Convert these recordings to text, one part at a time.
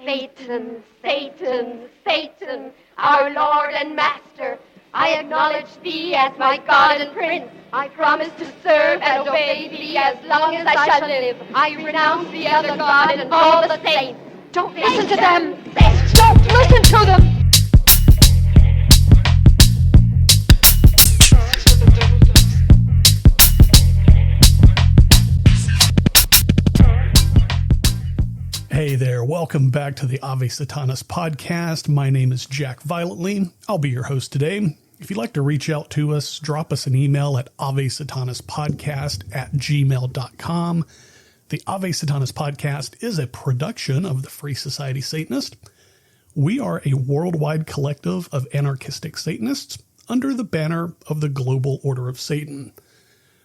Satan, Satan, Satan, our Lord and Master, I acknowledge thee as my God and Prince. I promise to serve and obey thee as long as I shall live. I renounce the other God and all the saints. Don't listen to them! Don't listen to them! Hey there, welcome back to the Ave Satanas podcast. My name is Jack Violently. I'll be your host today. If you'd like to reach out to us, drop us an email at avesatanaspodcast@gmail.com. The Ave Satanas podcast is a production of the Free Society Satanist. We are a worldwide collective of anarchistic Satanists under the banner of the Global Order of Satan.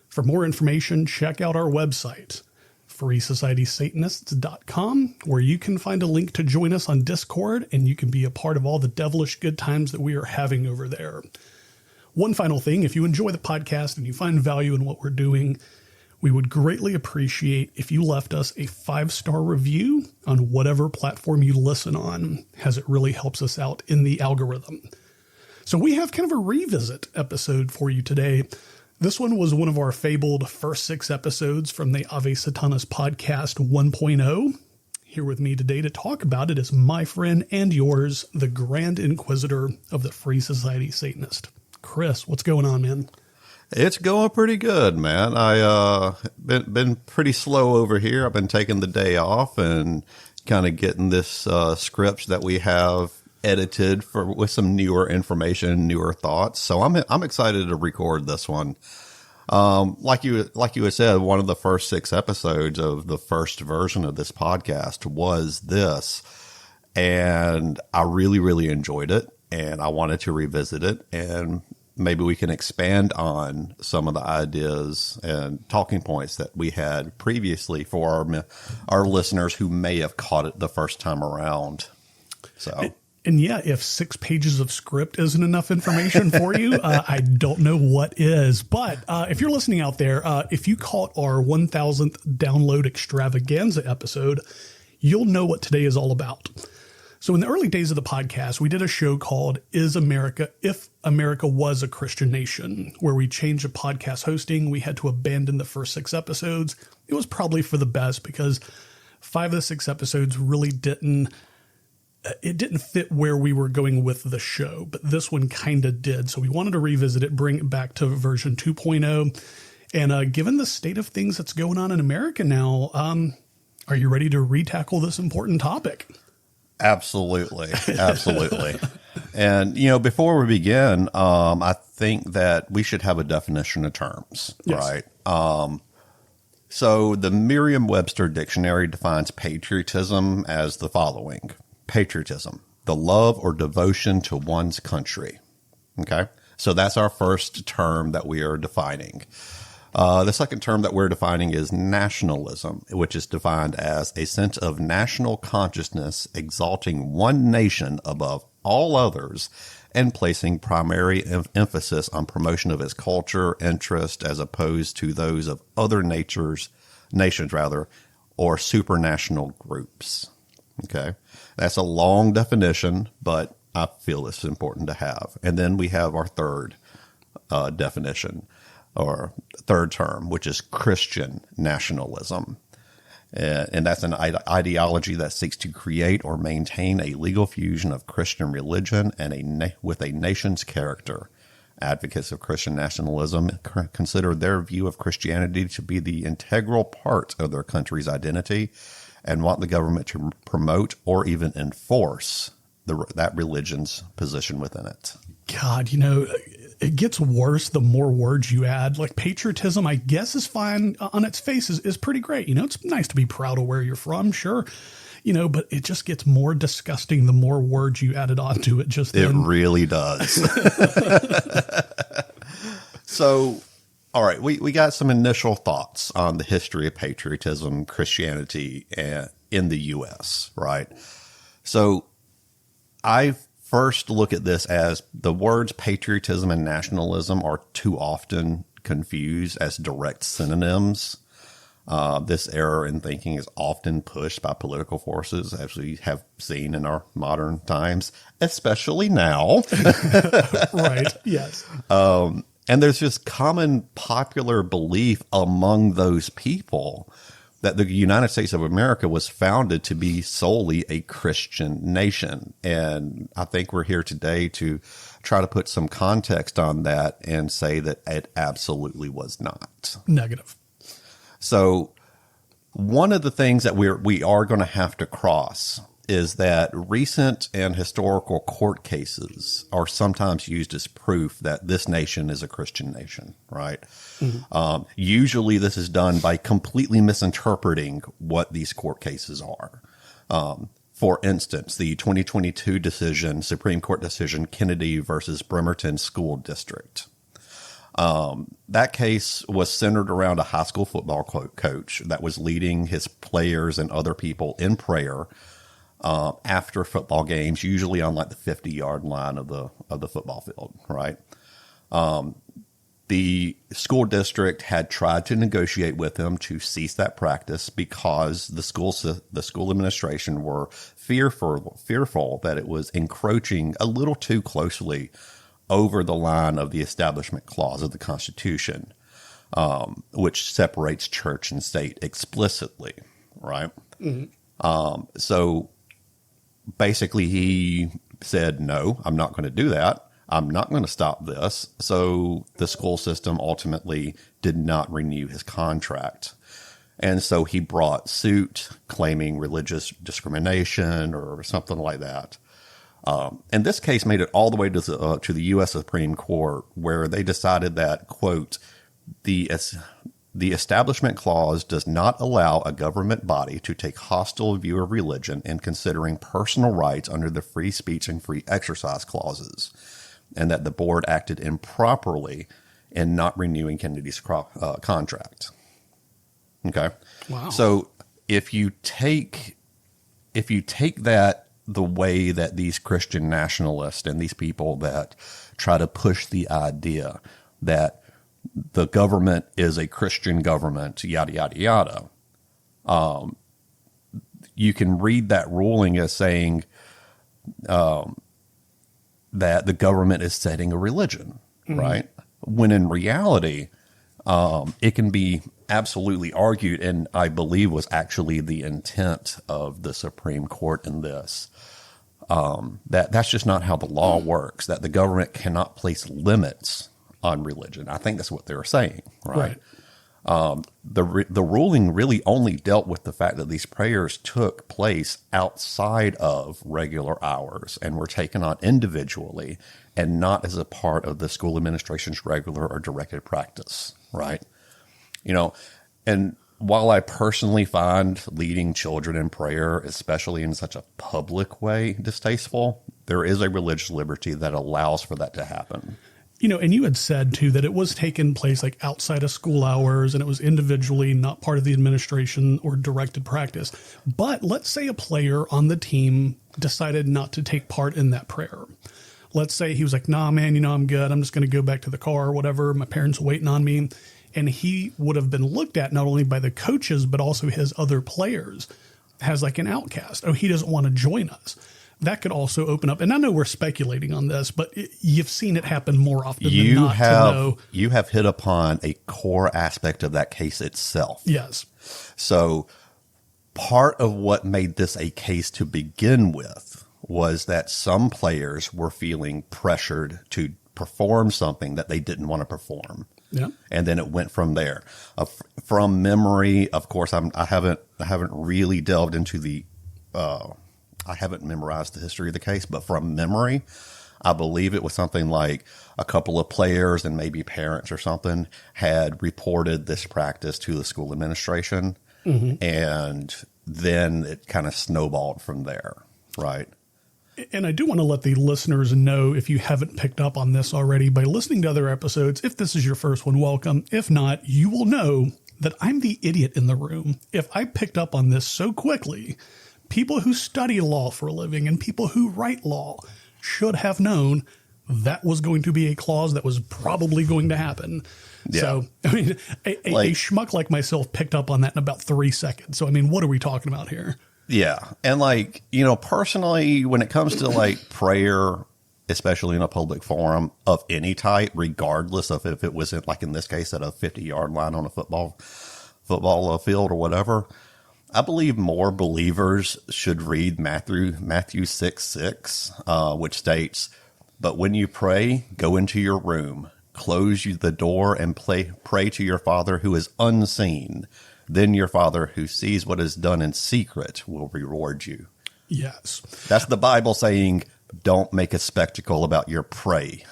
For more information, check out our website, freesocietysatanists.com, where you can find a link to join us on Discord, and you can be a part of all the devilish good times that we are having over there. One final thing, if you enjoy the podcast and you find value in what we're doing, we would greatly appreciate if you left us a 5-star review on whatever platform you listen on, as it really helps us out in the algorithm. So we have kind of a revisit episode for you today. This one was one of our fabled first 6 episodes from the Ave Satanas podcast 1.0. Here with me today to talk about it is my friend and yours, the Grand Inquisitor of the Free Society Satanist. Cris, what's going on, man? It's going pretty good, man. I been pretty slow over here. I've been taking the day off and kind of getting this script that we have edited with some newer information, newer thoughts. So I'm excited to record this one. Like you had said, one of the first 6 episodes of the first version of this podcast was this, and I really, really enjoyed it, and I wanted to revisit it, and maybe we can expand on some of the ideas and talking points that we had previously for our listeners who may have caught it the first time around. So. And yeah, if 6 pages of script isn't enough information for you, I don't know what is. But if you're listening out there, if you caught our 1000th download extravaganza episode, you'll know what today is all about. So in the early days of the podcast, we did a show called Is America If America Was a Christian Nation, where we changed the podcast hosting. We had to abandon the first 6 episodes. It was probably for the best because 5 of the 6 episodes really didn't fit where we were going with the show, but this one kind of did. So we wanted to revisit it, bring it back to version 2.0. And given the state of things that's going on in America now, are you ready to retackle this important topic? Absolutely. Absolutely. And, before we begin, I think that we should have a definition of terms, yes. Right? So the Merriam-Webster dictionary defines patriotism as the following. Patriotism, the love or devotion to one's country. Okay. So that's our first term that we are defining. The second term that we're defining is nationalism, which is defined as a sense of national consciousness exalting one nation above all others and placing primary emphasis on promotion of its culture, interest, as opposed to those of other nations, or supranational groups. Okay. That's a long definition, but I feel it's important to have. And then we have our third definition, or third term, which is Christian nationalism. And that's an ideology that seeks to create or maintain a legal fusion of Christian religion and with a nation's character. Advocates of Christian nationalism consider their view of Christianity to be the integral part of their country's identity and want the government to promote or even enforce that religion's position within it. God, it gets worse the more words you add. Like patriotism, I guess, is fine on its face, is pretty great. It's nice to be proud of where you're from, sure. But it just gets more disgusting the more words you added onto it. It really does. So, all right, we got some initial thoughts on the history of patriotism, Christianity in the U.S., right? So I first look at this as the words patriotism and nationalism are too often confused as direct synonyms. This error in thinking is often pushed by political forces, as we have seen in our modern times, especially now. Right. Yes. And there's just common popular belief among those people that the United States of America was founded to be solely a Christian nation. And I think we're here today to try to put some context on that and say that it absolutely was not. Negative. So one of the things that we are going to have to cross is that recent and historical court cases are sometimes used as proof that this nation is a Christian nation, right? Mm-hmm. Usually this is done by completely misinterpreting what these court cases are. For instance, the 2022 decision, Supreme Court decision, Kennedy versus Bremerton School District. That case was centered around a high school football coach that was leading his players and other people in prayer after football games, usually on like the 50-yard line of the football field, right? The school district had tried to negotiate with him to cease that practice because the school administration were fearful that it was encroaching a little too closely over the line of the Establishment Clause of the Constitution, which separates church and state explicitly, right? Mm-hmm. So basically he said, no, I'm not going to do that. I'm not going to stop this. So the school system ultimately did not renew his contract. And so he brought suit claiming religious discrimination or something like that. And this case made it all the way to the U.S. Supreme Court, where they decided that, quote, the Establishment Clause does not allow a government body to take hostile view of religion in considering personal rights under the free speech and free exercise clauses, and that the board acted improperly in not renewing Kennedy's contract. Okay. Wow. So if you take that the way that these Christian nationalists and these people that try to push the idea that the government is a Christian government, yada, yada, yada, you can read that ruling as saying that the government is setting a religion, mm-hmm. right? When in reality, it can be absolutely argued, and I believe was actually the intent of the Supreme Court in this, that's just not how the law works, that the government cannot place limits on religion. I think that's what they were saying, right? The ruling really only dealt with the fact that these prayers took place outside of regular hours and were taken on individually and not as a part of the school administration's regular or directed practice, right? You know, and while I personally find leading children in prayer, especially in such a public way, distasteful, there is a religious liberty that allows for that to happen. You know, and you had said, too, that it was taking place like outside of school hours and it was individually, not part of the administration or directed practice. But let's say a player on the team decided not to take part in that prayer. Let's say he was like, nah, man, you know, I'm good. I'm just going to go back to the car or whatever. My parents are waiting on me. And he would have been looked at not only by the coaches, but also his other players as like an outcast. Oh, he doesn't want to join us. That could also open up. And I know we're speculating on this, but you've seen it happen more often than not to know. You have hit upon a core aspect of that case itself. Yes. So part of what made this a case to begin with was that some players were feeling pressured to perform something that they didn't want to perform. Yeah. And then it went from there. From memory, of course, I haven't really delved into I haven't memorized the history of the case, but from memory, I believe it was something like a couple of players and maybe parents or something had reported this practice to the school administration, mm-hmm. and then it kind of snowballed from there, right? And I do want to let the listeners know, if you haven't picked up on this already by listening to other episodes, if this is your first one, welcome. If not, you will know that I'm the idiot in the room. If I picked up on this so quickly, people who study law for a living and people who write law should have known that was going to be a clause that was probably going to happen. Yeah. So, I mean, a schmuck like myself picked up on that in about 3 seconds. So, I mean, what are we talking about here? Yeah. And like, personally, when it comes to like prayer, especially in a public forum of any type, regardless of if it was in this case at a 50-yard line on a football field or whatever, I believe more believers should read Matthew 6:6, which states, "But when you pray, go into your room, close the door, and pray to your Father who is unseen. Then your Father who sees what is done in secret will reward you." Yes. That's the Bible saying, don't make a spectacle about your praying.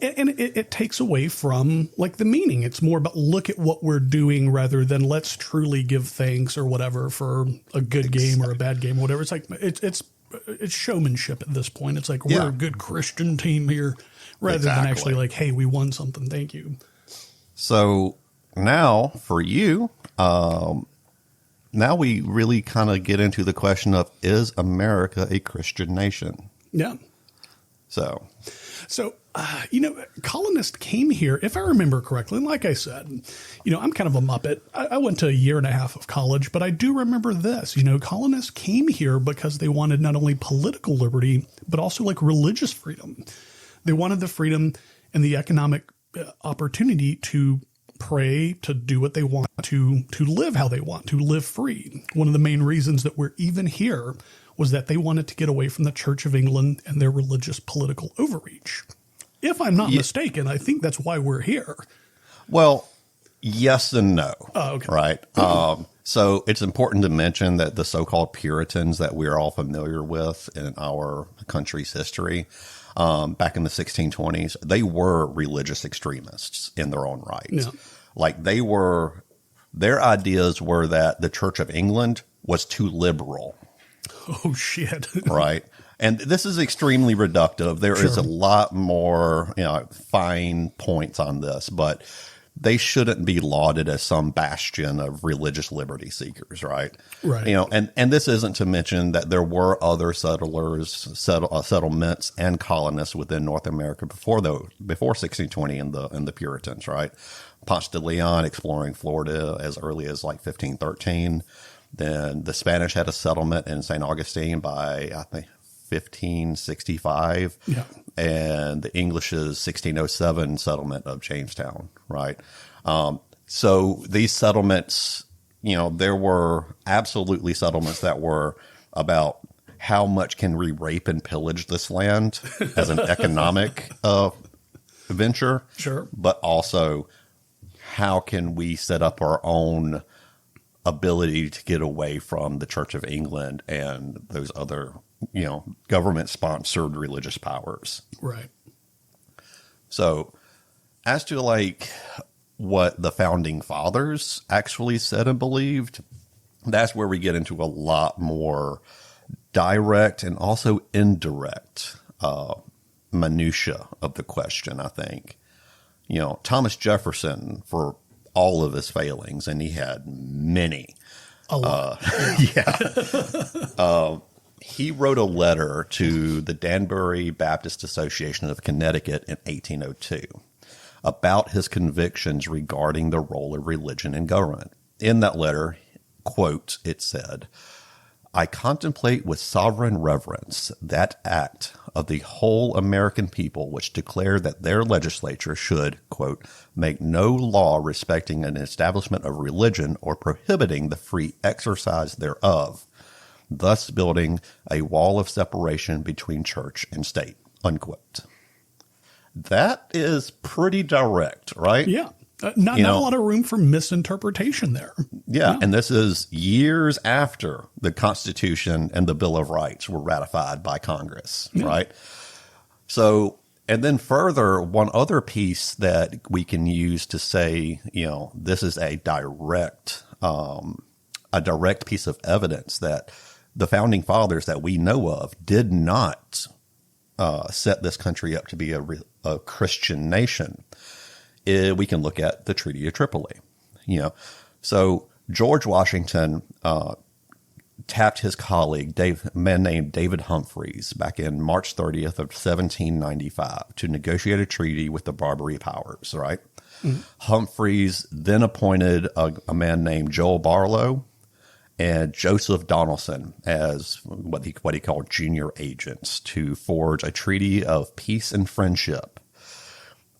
And it takes away from like the meaning. It's more about look at what we're doing rather than let's truly give thanks or whatever for a good game or a bad game or whatever. It's like it's showmanship at this point. It's like we're a good Christian team here rather than actually like, hey, we won something. Thank you. So now for you, now we really kind of get into the question of, is America a Christian nation? Yeah. So, colonists came here, if I remember correctly. And like I said, I'm kind of a muppet. I went to a year and a half of college, but I do remember this. Colonists came here because they wanted not only political liberty, but also like religious freedom. They wanted the freedom and the economic opportunity to pray, to do what they want, to live how they want, to live free. One of the main reasons that we're even here was that they wanted to get away from the Church of England and their religious political overreach. If I'm not mistaken, I think that's why we're here. Well, yes and no. Oh, okay. Right. So it's important to mention that the so-called Puritans that we're all familiar with in our country's history, back in the 1620s, they were religious extremists in their own right. Yeah. Like their ideas were that the Church of England was too liberal. Oh, shit. Right. And this is extremely reductive. There is a lot more, fine points on this, but they shouldn't be lauded as some bastion of religious liberty seekers, right? Right. And this isn't to mention that there were other settlements and colonists within North America before 1620 and the Puritans, right? Ponce de Leon exploring Florida as early as like 1513. Then the Spanish had a settlement in St. Augustine by, I think, 1565. Yeah. And the English's 1607 settlement of Jamestown, right? So these settlements, there were absolutely settlements that were about how much can we rape and pillage this land as an economic venture. Sure. But also, how can we set up our own ability to get away from the Church of England and those other, government-sponsored religious powers. Right. So as to like what the founding fathers actually said and believed, that's where we get into a lot more direct and also indirect minutia of the question, I think. Thomas Jefferson, for all of his failings, and he had many. A lot. He wrote a letter to the Danbury Baptist Association of Connecticut in 1802 about his convictions regarding the role of religion in government. In that letter, quote, it said, "I contemplate with sovereign reverence that act of the whole American people which declare that their legislature should, quote, make no law respecting an establishment of religion or prohibiting the free exercise thereof, thus building a wall of separation between church and state," unquote. That is pretty direct, right? Yeah. Not a lot of room for misinterpretation there. Yeah, and this is years after the Constitution and the Bill of Rights were ratified by Congress, right? So, and then further, one other piece that we can use to say, this is a direct piece of evidence that the founding fathers that we know of did not set this country up to be a Christian nation. We can look at the Treaty of Tripoli. So George Washington tapped his colleague, a man named David Humphreys, back in March 30th of 1795 to negotiate a treaty with the Barbary powers, right? Humphreys then appointed a man named Joel Barlow and Joseph Donaldson as what he called junior agents to forge a treaty of peace and friendship.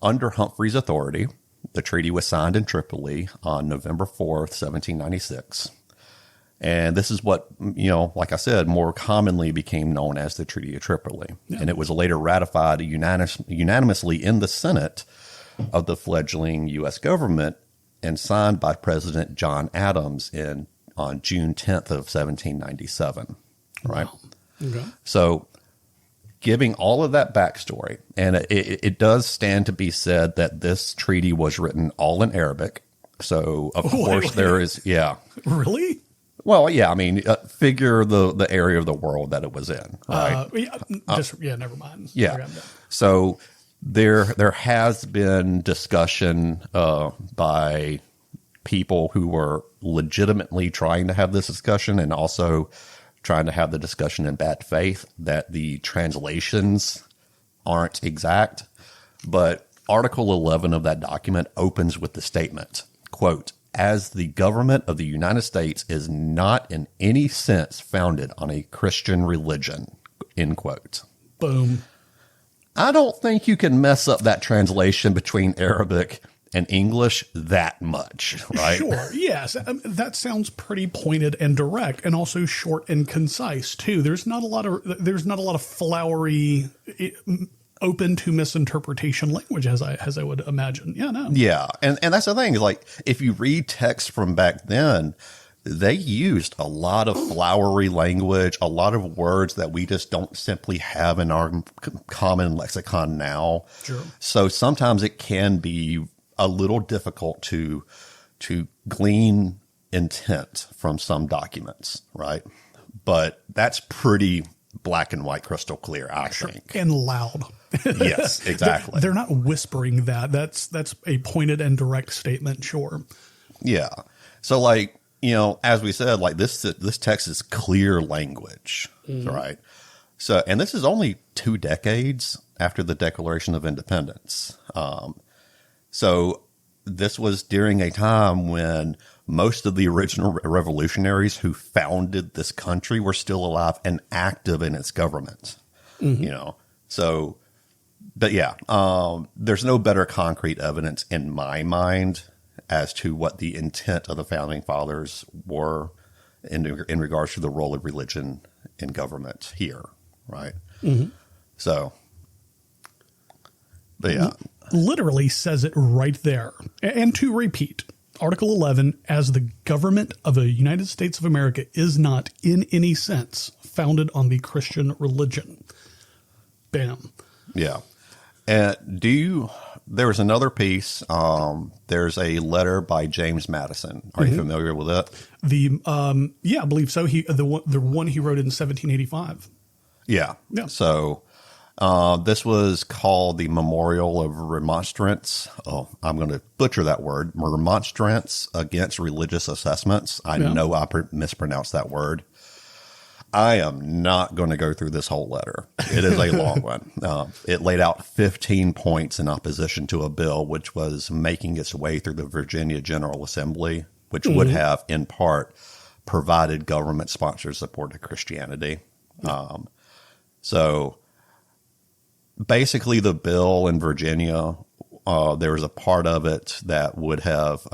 Under Humphrey's authority, the treaty was signed in Tripoli on November 4th, 1796. And this is what, like I said, more commonly became known as the Treaty of Tripoli. Yeah. And it was later ratified unanimously in the Senate of the fledgling U.S. government and signed by President John Adams on June 10th of 1797. Right? Wow. Okay. So giving all of that backstory, and it does stand to be said that this treaty was written all in Arabic. So, of course, there is, yeah. Really? Well, yeah, I mean, figure the area of the world that it was in, right? Never mind. Yeah. So there has been discussion by people who were legitimately trying to have this discussion and also trying to have the discussion in bad faith that the translations aren't exact. But Article 11 of that document opens with the statement, quote, "As the government of the United States is not in any sense founded on a Christian religion," end quote. Boom. I don't think you can mess up that translation between Arabic and English that much, right? Sure. Yes. That sounds pretty pointed and direct, and also short and concise too. There's not a lot of flowery, open to misinterpretation language, as I would imagine. Yeah. No. Yeah, and that's the thing. Is like if you read text from back then, they used a lot of flowery language, a lot of words that we just don't simply have in our common lexicon now. Sure. So sometimes it can be a little difficult to glean intent from some documents, right? But that's pretty black and white, crystal clear, I think. And loud. Yes, exactly. They're not whispering that. That's a pointed and direct statement, sure. Yeah. So like, as we said, like this text is clear language, right? So, and this is only 2 decades after the Declaration of Independence. So this was during a time when most of the original revolutionaries who founded this country were still alive and active in its government, So, but yeah, there's no better concrete evidence in my mind as to what the intent of the founding fathers were in regards to the role of religion in government here, right? Mm-hmm. So, but yeah. Literally says it right there. And to repeat, Article 11, as the government of the United States of America is not in any sense founded on the Christian religion. Bam. Yeah. And there was another piece. There's a letter by James Madison. Are you familiar with it? I believe so. The one he wrote in 1785. Yeah. Yeah. So, this was called the Memorial of Remonstrance. Oh, I'm going to butcher that word. Remonstrance against religious assessments. I know I mispronounced that word. I am not going to go through this whole letter. It is a long one. It laid out 15 points in opposition to a bill which was making its way through the Virginia General Assembly, which would have, in part, provided government-sponsored support to Christianity. So basically, the bill in Virginia, there was a part of it that would have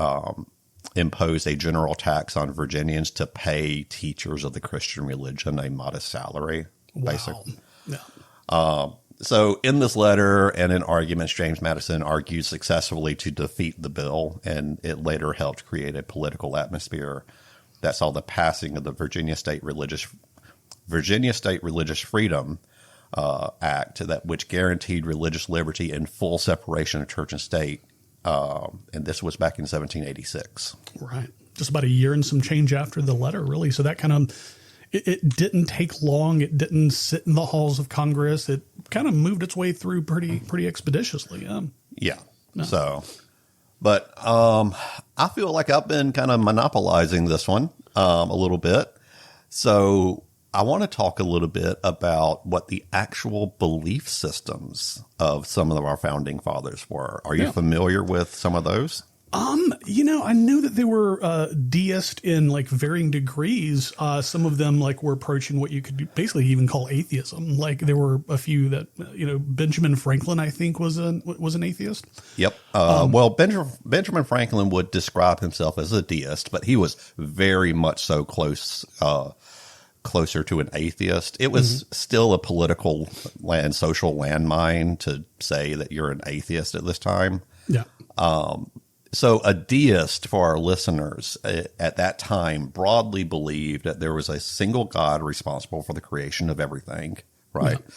imposed a general tax on Virginians to pay teachers of the Christian religion a modest salary. Wow. Basically. Yeah. So in this letter and in arguments, James Madison argued successfully to defeat the bill, and it later helped create a political atmosphere that saw the passing of the Virginia State Religious Freedom Act, which guaranteed religious liberty and full separation of church and state. And this was back in 1786. Right. Just about a year and some change after the letter, really. So that kind of, it didn't take long. It didn't sit in the halls of Congress. It kind of moved its way through pretty expeditiously. Yeah. No. So, but I feel like I've been kind of monopolizing this one a little bit. So I want to talk a little bit about what the actual belief systems of some of our founding fathers were. Are you familiar with some of those? I know that they were deist in like varying degrees. Some of them like were approaching what you could basically even call atheism. Like there were a few that Benjamin Franklin, I think, was an atheist. Yep. Well, Benjamin Franklin would describe himself as a deist, but he was very much so closer to an atheist. It was still a political and social landmine to say that you're an atheist at this time. Yeah. So a deist, for our listeners, at that time broadly believed that there was a single God responsible for the creation of everything, right? Yeah.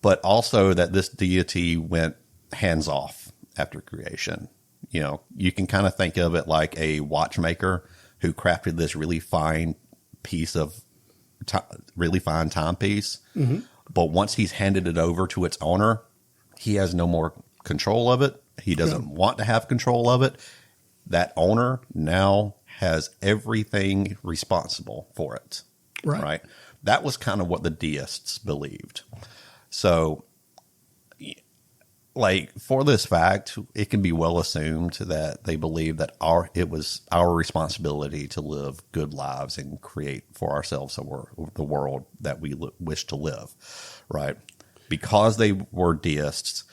But also that this deity went hands off after creation. You can kind of think of it like a watchmaker who crafted this really fine piece of really fine timepiece. Mm-hmm. But once he's handed it over to its owner, he has no more control of it. He doesn't want to have control of it. That owner now has everything responsible for it. Right? That was kind of what the deists believed. So, like, for this fact, it can be well assumed that they believed that it was our responsibility to live good lives and create for ourselves the world that we wish to live, right? Because they were deists,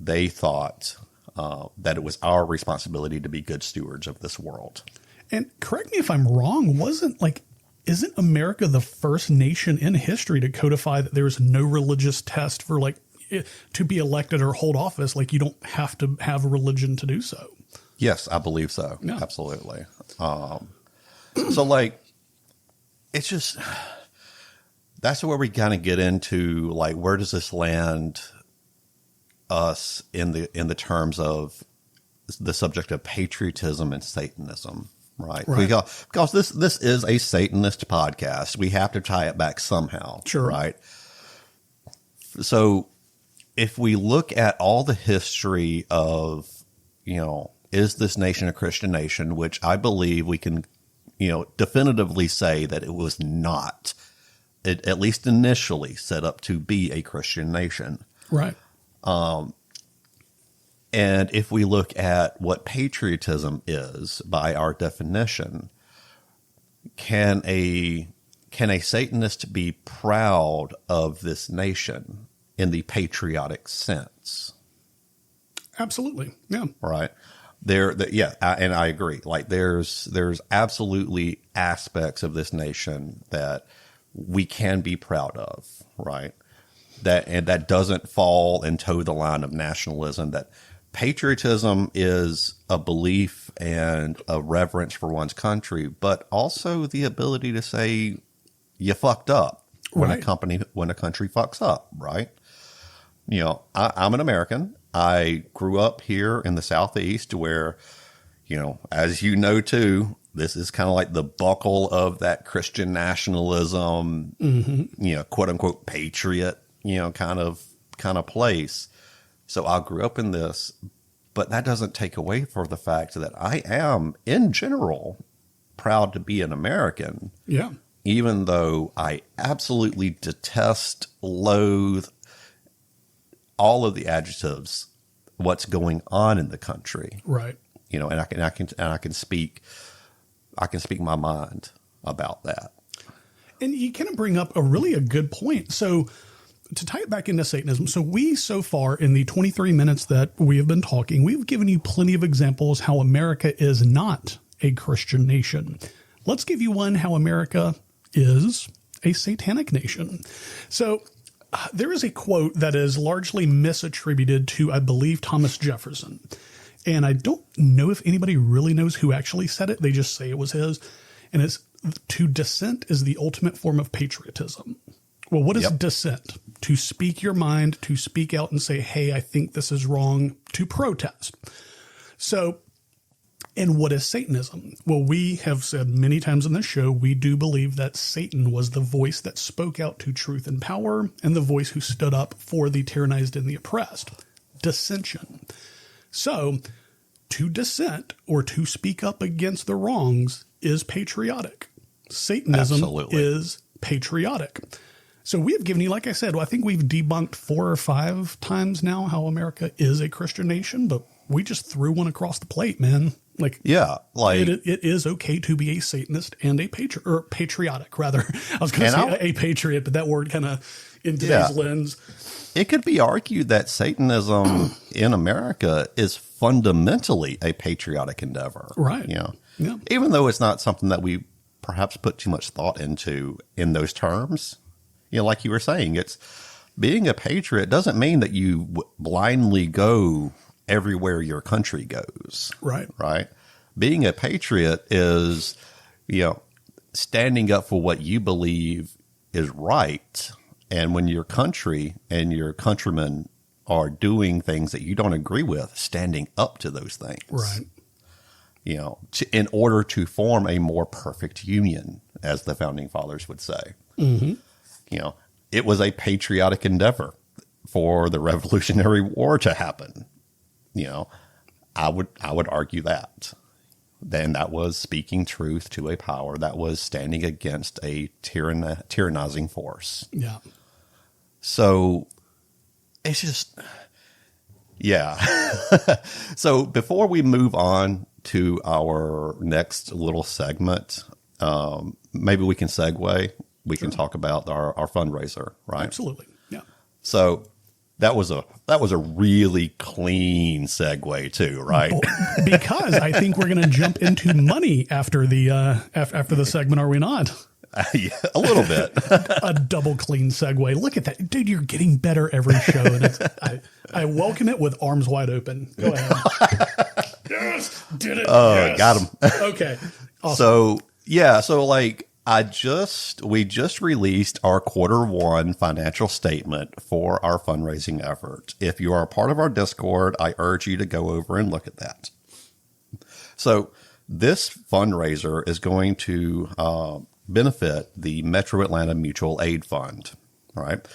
they thought that it was our responsibility to be good stewards of this world. And correct me if I'm wrong, isn't America the first nation in history to codify that there's no religious test for to be elected or hold office? Like you don't have to have religion to do so. Yes, I believe so. Yeah. Absolutely. So it's just, that's where we kind of get into like, where does this land us in the terms of the subject of patriotism and Satanism, right? Because this is a Satanist podcast. We have to tie it back somehow, sure, right? So if we look at all the history of, is this nation a Christian nation, which I believe we can, definitively say that it was not, at least initially set up to be a Christian nation. Right. And if we look at what patriotism is by our definition, can a Satanist be proud of this nation in the patriotic sense? Absolutely. Yeah. Right. And I agree. Like there's absolutely aspects of this nation that we can be proud of, right? That doesn't fall and toe the line of nationalism. That patriotism is a belief and a reverence for one's country, but also the ability to say you fucked up when a country fucks up, right? I'm an American. I grew up here in the Southeast where, as you know too, this is kind of like the buckle of that Christian nationalism, quote unquote patriot, kind of place. So I grew up in this, but that doesn't take away from the fact that I am, in general, proud to be an American. Yeah. Even though I absolutely detest, loathe all of the adjectives, what's going on in the country. Right. And I can speak my mind about that. And you kind of bring up a good point. So to tie it back into Satanism, so far in the 23 minutes that we have been talking, we've given you plenty of examples how America is not a Christian nation. Let's give you one how America is a satanic nation. So there is a quote that is largely misattributed to, I believe, Thomas Jefferson. And I don't know if anybody really knows who actually said it. They just say it was his. And it's, to dissent is the ultimate form of patriotism. Well, what is dissent? To speak your mind, to speak out and say, hey, I think this is wrong, to protest. So, and what is Satanism? Well, we have said many times in this show, we do believe that Satan was the voice that spoke out to truth and power and the voice who stood up for the tyrannized and the oppressed. Dissension. So, to dissent or to speak up against the wrongs is patriotic. Satanism is patriotic. So we have given you, like I said, I think we've debunked 4 or 5 times now how America is a Christian nation, but we just threw one across the plate, man. Like, yeah, like it is okay to be a Satanist and a patriotic, rather. I was going to say a patriot, but that word kind of in today's lens. It could be argued that Satanism in America is fundamentally a patriotic endeavor. Right. Even though it's not something that we perhaps put too much thought into in those terms. Like you were saying, it's being a patriot doesn't mean that you blindly go everywhere your country goes. Right. Right. Being a patriot is, standing up for what you believe is right. And when your country and your countrymen are doing things that you don't agree with, standing up to those things. Right. In order to form a more perfect union, as the founding fathers would say. Mm-hmm. It was a patriotic endeavor for the Revolutionary War to happen. I would argue that. Then that was speaking truth to a power that was standing against a tyrannizing force. Yeah. So it's just, So before we move on to our next little segment, maybe we can segue. We can talk about our fundraiser, right? Absolutely. Yeah. So that was a really clean segue too, right? Because I think we're going to jump into money after the segment, are we not? Yeah, a little bit. A double clean segue. Look at that. Dude, you're getting better every show. And I welcome it with arms wide open. Go ahead. Yes, did it. Yes. Got him. Okay. Awesome. So we just released our Q1 financial statement for our fundraising effort. If you are a part of our Discord, I urge you to go over and look at that. So this fundraiser is going to benefit the Metro Atlanta Mutual Aid Fund. All right.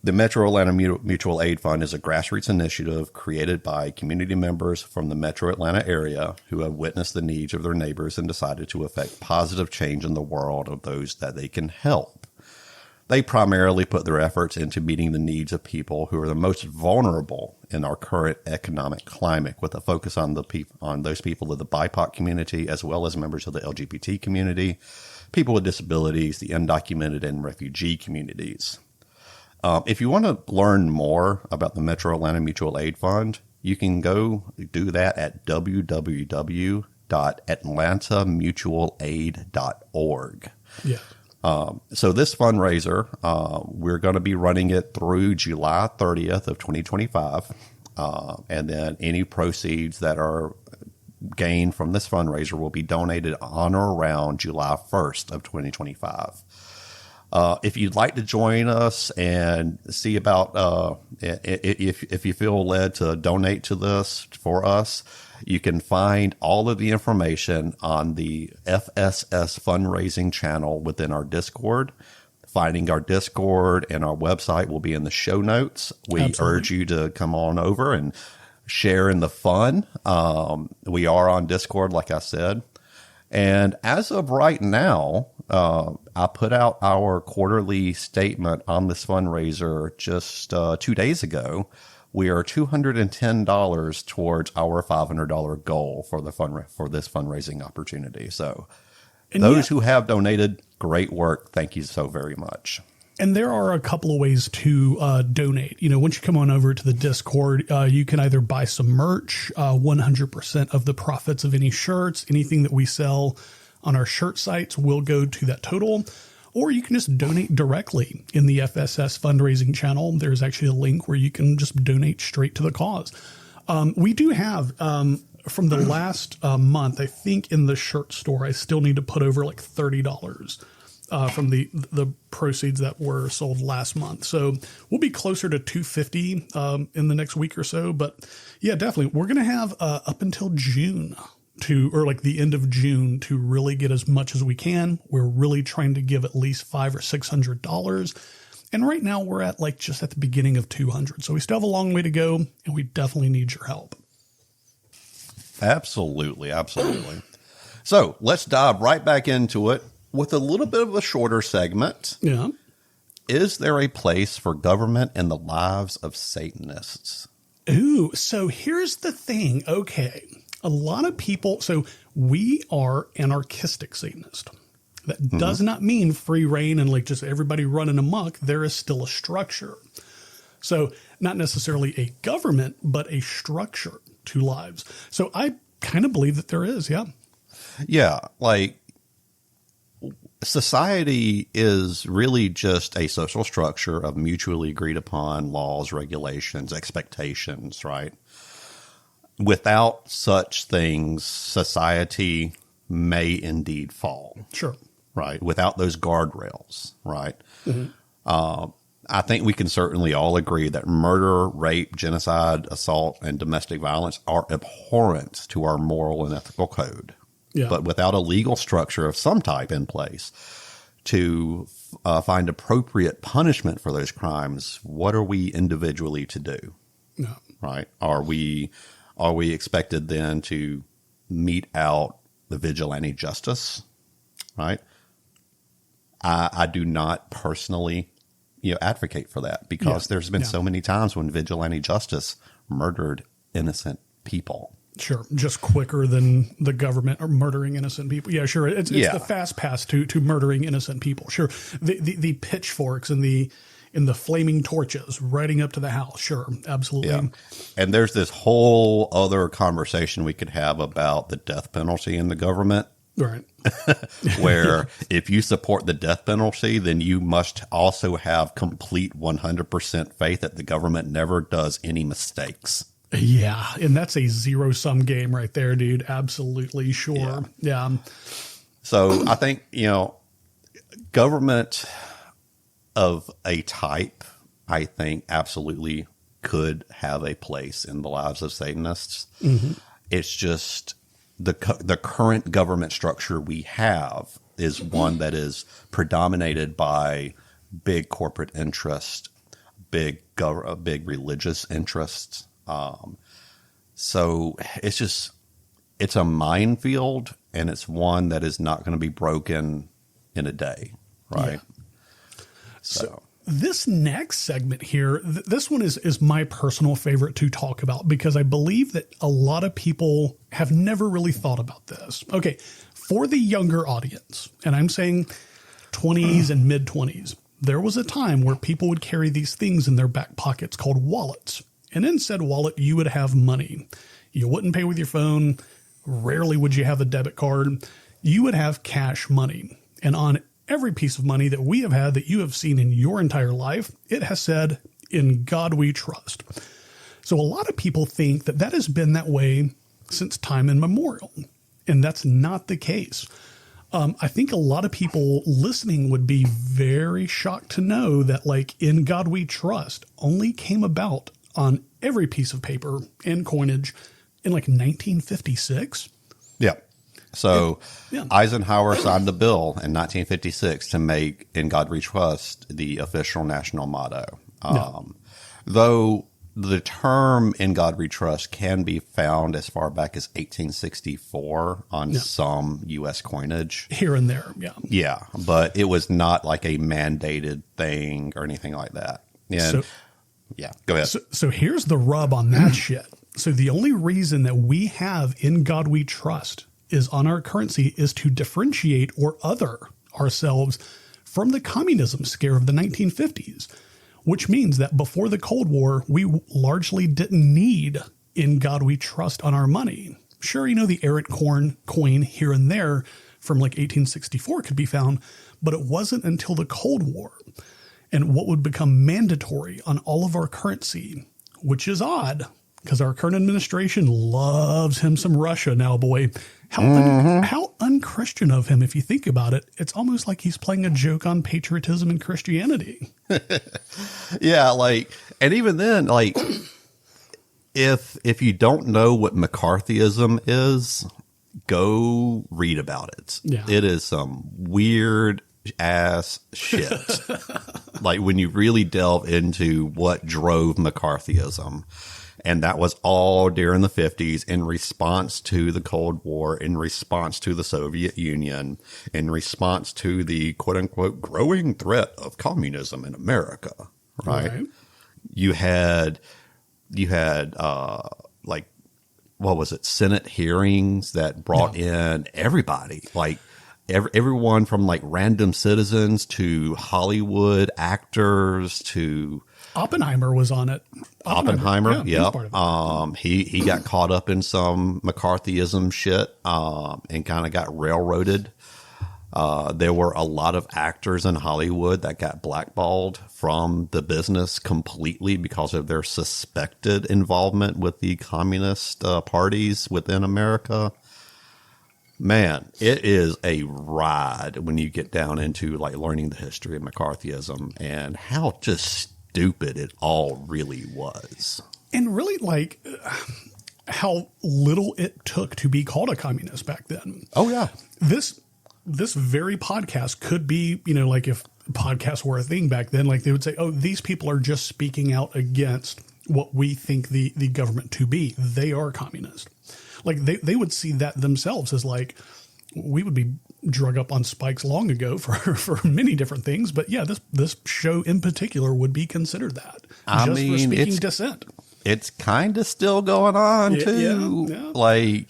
The Metro Atlanta Mutual Aid Fund is a grassroots initiative created by community members from the Metro Atlanta area who have witnessed the needs of their neighbors and decided to effect positive change in the world of those that they can help. They primarily put their efforts into meeting the needs of people who are the most vulnerable in our current economic climate, with a focus on those people of the BIPOC community, as well as members of the LGBT community, people with disabilities, the undocumented, and refugee communities. If you want to learn more about the Metro Atlanta Mutual Aid Fund, you can go do that at www.atlantamutualaid.org. Yeah. So this fundraiser, we're going to be running it through July 30th of 2025. And then any proceeds that are gained from this fundraiser will be donated on or around July 1st of 2025. If you'd like to join us and see about if you feel led to donate to this for us, you can find all of the information on the FSS fundraising channel within our Discord. Finding our Discord and our website will be in the show notes. We Absolutely. urge you to come on over and share in the fun. We are on Discord, like I said. And as of right now, I put out our quarterly statement on this fundraiser just 2 days ago. We are $210 towards our $500 goal for this fundraising opportunity. So those who have donated, great work. Thank you so very much. And there are a couple of ways to donate. Once you come on over to the Discord, you can either buy some merch, 100% of the profits of any shirts, anything that we sell on our shirt sites will go to that total, or you can just donate directly in the FSS fundraising channel. There's actually a link where you can just donate straight to the cause. We do have, from the last month, I think in the shirt store, I still need to put over like $30 from the proceeds that were sold last month. So we'll be closer to $250 in the next week or so. But yeah, definitely. We're going to have up until June or like the end of June to really get as much as we can. We're really trying to give at least $500 or $600. And right now we're at like just at the beginning of 200. So we still have a long way to go, and we definitely need your help. Absolutely. Absolutely. So let's dive right back into it. with a little bit of a shorter segment. Yeah. Is there a place for government in the lives of Satanists? Ooh, so here's the thing. Okay. A lot of people, so we are anarchistic Satanists. That does not mean free reign and like just everybody running amok. There is still a structure. So not necessarily a government, but a structure to lives. So I kind of believe that there is. Yeah. Yeah. Like society is really just a social structure of mutually agreed upon laws, regulations, expectations, right? Without such things, society may indeed fall. Sure. Right. Without those guardrails. Right. I think we can certainly all agree that murder, rape, genocide, assault, and domestic violence are abhorrent to our moral and ethical code. Yeah. But without a legal structure of some type in place to find appropriate punishment for those crimes, what are we individually to do? No. Right? Are we expected then to mete out the vigilante justice? Right? I do not personally, advocate for that because there's been so many times when vigilante justice murdered innocent people. Sure. Just quicker than the government are murdering innocent people. Yeah, sure. It's the fast pass to murdering innocent people. Sure. The pitchforks and the flaming torches riding up to the house. Sure. Absolutely. Yeah. And there's this whole other conversation we could have about the death penalty in the government. Right. Where if you support the death penalty, then you must also have complete 100% faith that the government never does any mistakes. Yeah. And that's a zero-sum game right there, dude. Absolutely. Sure. Yeah. So I think, government of a type, I think absolutely could have a place in the lives of Satanists. Mm-hmm. It's just the current government structure we have is one that is predominated by big corporate interest, big religious interests. So it's a minefield, and it's one that is not going to be broken in a day, right? Yeah. So this next segment here, this one is my personal favorite to talk about because I believe that a lot of people have never really thought about this. Okay, for the younger audience, and I'm saying 20s and mid-20s, there was a time where people would carry these things in their back pockets called wallets. And in said wallet, you would have money. You wouldn't pay with your phone. Rarely would you have a debit card. You would have cash money. And on every piece of money that we have had that you have seen in your entire life, it has said, "In God we trust." So a lot of people think that has been that way since time immemorial. And that's not the case. I think a lot of people listening would be very shocked to know that "In God we trust" only came about on every piece of paper and coinage in 1956. Yeah. So Eisenhower signed the bill in 1956 to make "In God We Trust" the official national motto. Though the term "In God We Trust" can be found as far back as 1864 on some U.S. coinage. Here and there, yeah. Yeah, but it was not like a mandated thing or anything like that. And go ahead. So here's the rub on that shit. So the only reason that we have "In God We Trust" is on our currency is to differentiate or other ourselves from the communism scare of the 1950s, which means that before the Cold War, we largely didn't need "In God We Trust" on our money. Sure, the errant coin here and there from 1864 could be found, but it wasn't until the Cold War and what would become mandatory on all of our currency, which is odd because our current administration loves him some Russia now, boy. How unchristian of him, if you think about it. It's almost like he's playing a joke on patriotism and Christianity. Yeah, and even then, if you don't know what McCarthyism is, go read about it. Yeah. It is some weird ass shit. When you really delve into what drove McCarthyism. And that was all during the 50s in response to the Cold War, in response to the Soviet Union, in response to the quote unquote growing threat of communism in America. Right. You had like, what was it? Senate hearings that brought in everybody, like everyone from like random citizens to Hollywood actors to Oppenheimer was on it. Oppenheimer, yeah. He got caught up in some McCarthyism shit and kind of got railroaded. There were a lot of actors in Hollywood that got blackballed from the business completely because of their suspected involvement with the communist parties within America. Man, it is a ride when you get down into like learning the history of McCarthyism and how just stupid it all really was. And really like how little it took to be called a communist back then. Oh, yeah. This very podcast could be, you know, like if podcasts were a thing back then, like they would say, oh, these people are just speaking out against what we think the government to be. They are communist. Like they would see that themselves as like, we would be drug up on spikes long ago for many different things. But yeah, this show in particular would be considered that. For speaking dissent. It's kind of still going on too. Yeah. Like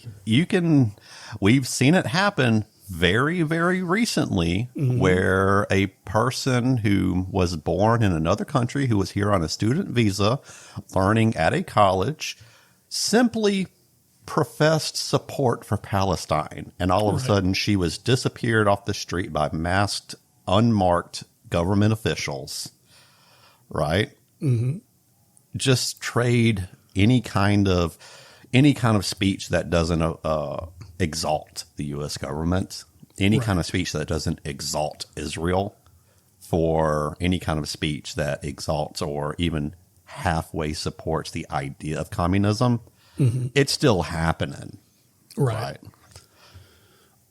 we've seen it happen very, very recently where a person who was born in another country, who was here on a student visa, learning at a college, simply professed support for Palestine. And all of a sudden she was disappeared off the street by masked, unmarked government officials. Right? Mm-hmm. Just trade any kind of speech that doesn't exalt the U.S. government, any kind of speech that doesn't exalt Israel, for any kind of speech that exalts or even halfway supports the idea of communism. Mm-hmm. It's still happening. Right.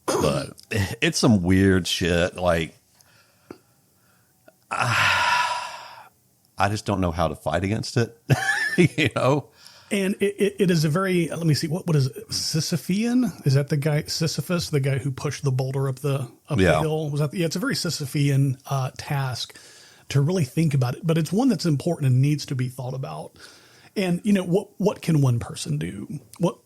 But it's some weird shit. Like, I just don't know how to fight against it, you know? And it is a very, let me see, what is it? Sisyphean? Is that the guy, Sisyphus, the guy who pushed the boulder up the hill? Was that it's a very Sisyphean task to really think about it, but it's one that's important and needs to be thought about. And, you know, what can one person do?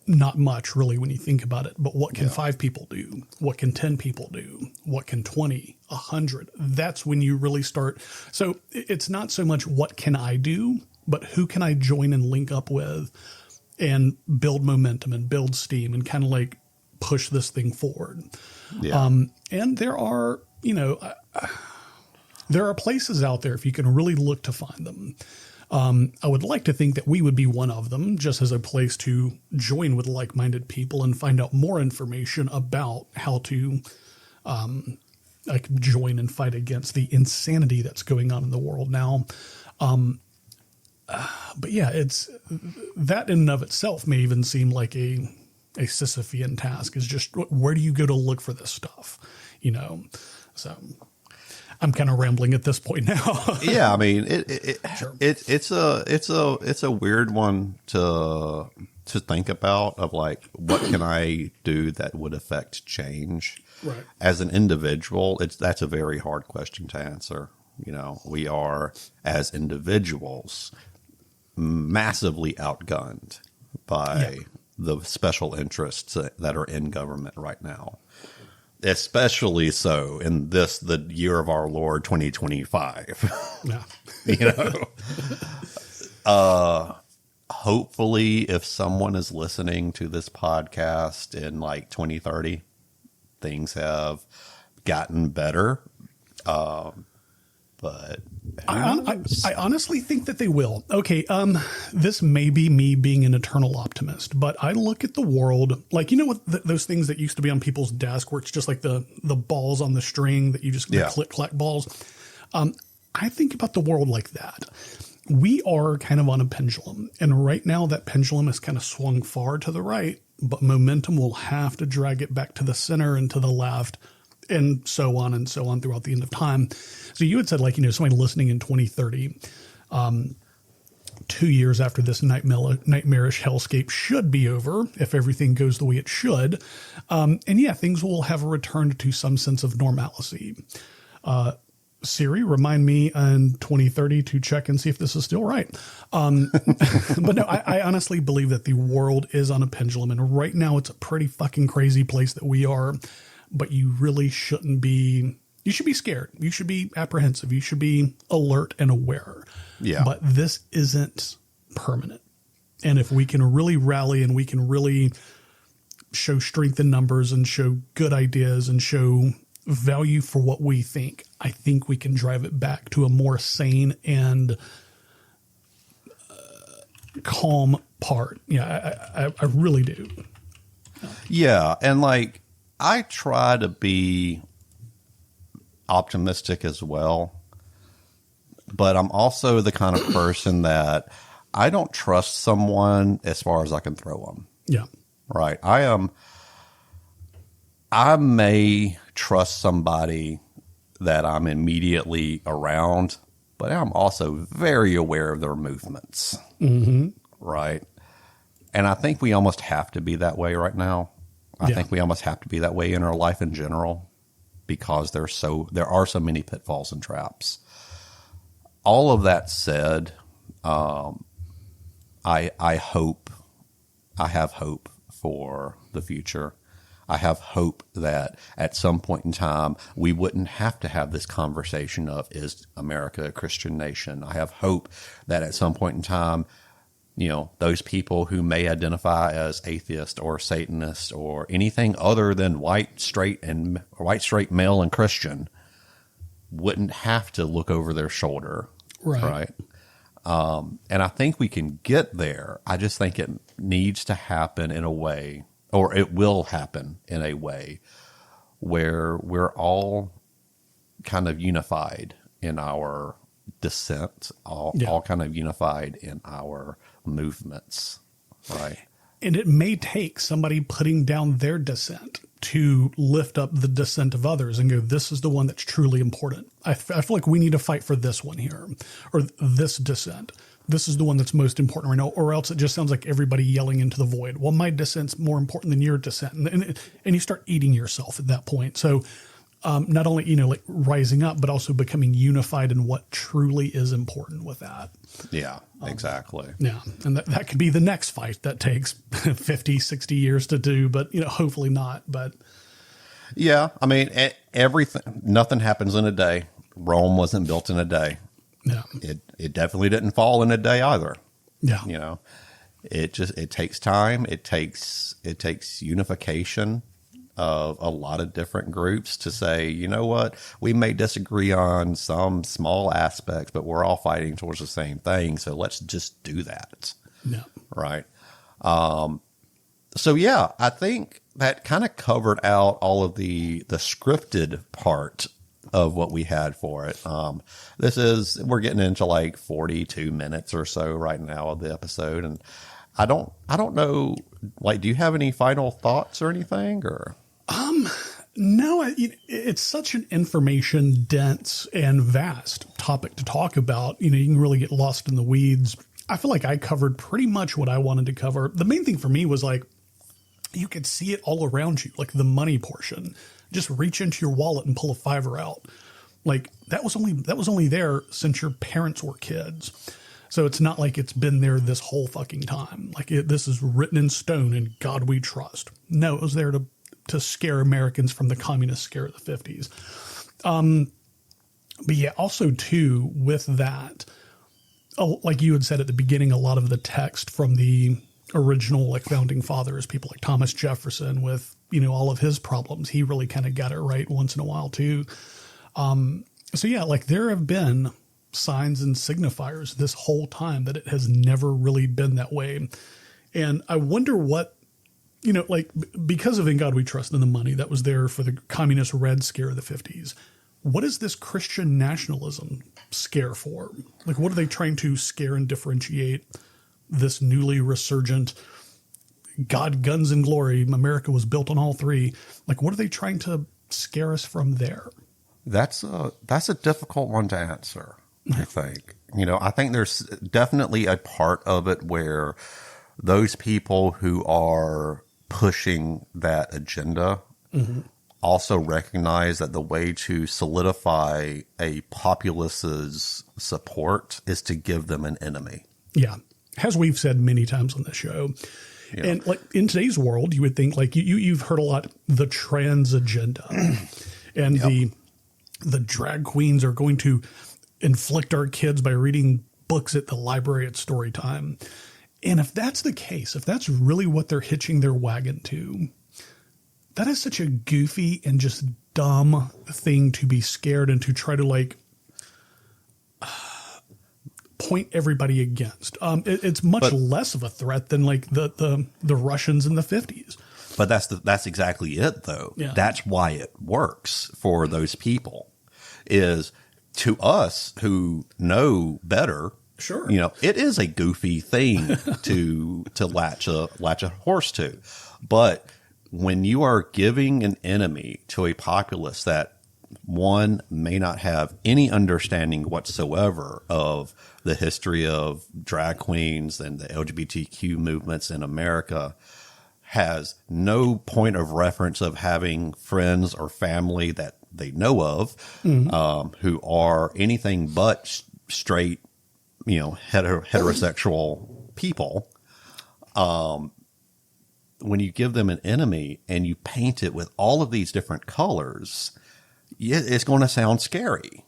Not much really when you think about it, but what can 5 people do? What can 10 people do? What can 20, 100? That's when you really start. So it's not so much what can I do, but who can I join and link up with and build momentum and build steam and kind of like push this thing forward. Yeah. And there are, you know, there are places out there if you can really look to find them. I would like to think that we would be one of them, just as a place to join with like-minded people and find out more information about how to like join and fight against the insanity that's going on in the world now. But yeah, it's that in and of itself may even seem like a Sisyphean task. Is just where do you go to look for this stuff, you know? So I'm kind of rambling at this point now. Yeah, I mean it's a weird one to think about of like what can I do that would affect change. Right. As an individual, that's a very hard question to answer. You know, we are as individuals massively outgunned by the special interests that are in government right now. Especially so in the year of our Lord 2025. Yeah. You know, hopefully if someone is listening to this podcast in like 2030, things have gotten better. But I honestly think that they will. Okay, this may be me being an eternal optimist, but I look at the world like, you know what, those things that used to be on people's desk where it's just like the balls on the string that you just click, clack balls. I think about the world like that. We are kind of on a pendulum, and right now that pendulum is kind of swung far to the right, but momentum will have to drag it back to the center and to the left, and so on throughout the end of time. So you had said, like, you know, somebody listening in 2030, 2 years after this nightmarish hellscape should be over, if everything goes the way it should. And yeah, things will have returned to some sense of normalcy. Siri, remind me in 2030 to check and see if this is still right. But no, I honestly believe that the world is on a pendulum, and right now it's a pretty fucking crazy place that we are, but you really shouldn't be. You should be scared. You should be apprehensive. You should be alert and aware. Yeah. But this isn't permanent. And if we can really rally and we can really show strength in numbers and show good ideas and show value for what we think, I think we can drive it back to a more sane and calm part. Yeah, I really do. Yeah. And like, I try to be optimistic as well, but I'm also the kind of person that I don't trust someone as far as I can throw them. Yeah. Right. I may trust somebody that I'm immediately around, but I'm also very aware of their movements. Mm-hmm. Right. And I think we almost have to be that way right now. I think we almost have to be that way in our life in general, because there are so many pitfalls and traps. All of that said, I have hope for the future. I have hope that at some point in time, we wouldn't have to have this conversation of, is America a Christian nation? I have hope that at some point in time, you know, those people who may identify as atheist or Satanist or anything other than white, straight male and Christian wouldn't have to look over their shoulder. Right. And I think we can get there. I just think it needs to happen in a way, or it will happen in a way where we're all kind of unified in our dissent, all kind of unified in our movements, right? And it may take somebody putting down their dissent to lift up the dissent of others and go, this is the one that's truly important. I feel like we need to fight for this one here, or this dissent. This is the one that's most important right now, or else it just sounds like everybody yelling into the void. Well, my dissent's more important than your dissent. And you start eating yourself at that point. So not only, like rising up, but also becoming unified in what truly is important with that. Yeah, exactly. Yeah. And that could be the next fight that takes 50, 60 years to do, but hopefully not. But yeah, I mean, nothing happens in a day. Rome wasn't built in a day. Yeah. It definitely didn't fall in a day either. Yeah. It takes time. It takes unification of a lot of different groups to say, you know what, we may disagree on some small aspects, but we're all fighting towards the same thing. So let's just do that. Yeah. Right. So yeah, I think that kind of covered out all of the scripted part of what we had for it. We're getting into like 42 minutes or so right now of the episode. And I don't know, like, do you have any final thoughts or anything, or? No, it's such an information dense and vast topic to talk about. You can really get lost in the weeds. I feel like I covered pretty much what I wanted to cover. The main thing for me was like, you could see it all around you, like the money portion. Just reach into your wallet and pull a $5 out. Like that was only there since your parents were kids. So it's not like it's been there this whole fucking time. Like this is written in stone, in God we trust. No, it was there to scare Americans from the communist scare of the 50s. But yeah, also too, with that, like you had said at the beginning, a lot of the text from the original like founding fathers, people like Thomas Jefferson with, all of his problems, he really kind of got it right once in a while too. So yeah, like there have been signs and signifiers this whole time that it has never really been that way. And I wonder what, like because of In God We Trust and the money that was there for the communist Red Scare of the 50s, what is this Christian nationalism scare for? Like, what are they trying to scare and differentiate this newly resurgent God, guns, and glory? America was built on all three. Like, what are they trying to scare us from there? That's a difficult one to answer. I think. I think there's definitely a part of it where those people who are pushing that agenda also recognize that the way to solidify a populace's support is to give them an enemy. Yeah. As we've said many times on this show. Yeah. And like in today's world, you would think like you've heard a lot, the trans agenda and the drag queens are going to inflict our kids by reading books at the library at story time. And if that's the case, if that's really what they're hitching their wagon to, that is such a goofy and just dumb thing to be scared and to try to like point everybody against. It's much less of a threat than like the Russians in the 50s. But that's exactly it, though. Yeah. That's why it works for those people. Is to us who know better. Sure. It is a goofy thing to latch a horse to, but when you are giving an enemy to a populace that one may not have any understanding whatsoever of the history of drag queens and the LGBTQ movements in America, has no point of reference of having friends or family that they know of who are anything but straight, heterosexual people. When you give them an enemy and you paint it with all of these different colors, it's going to sound scary,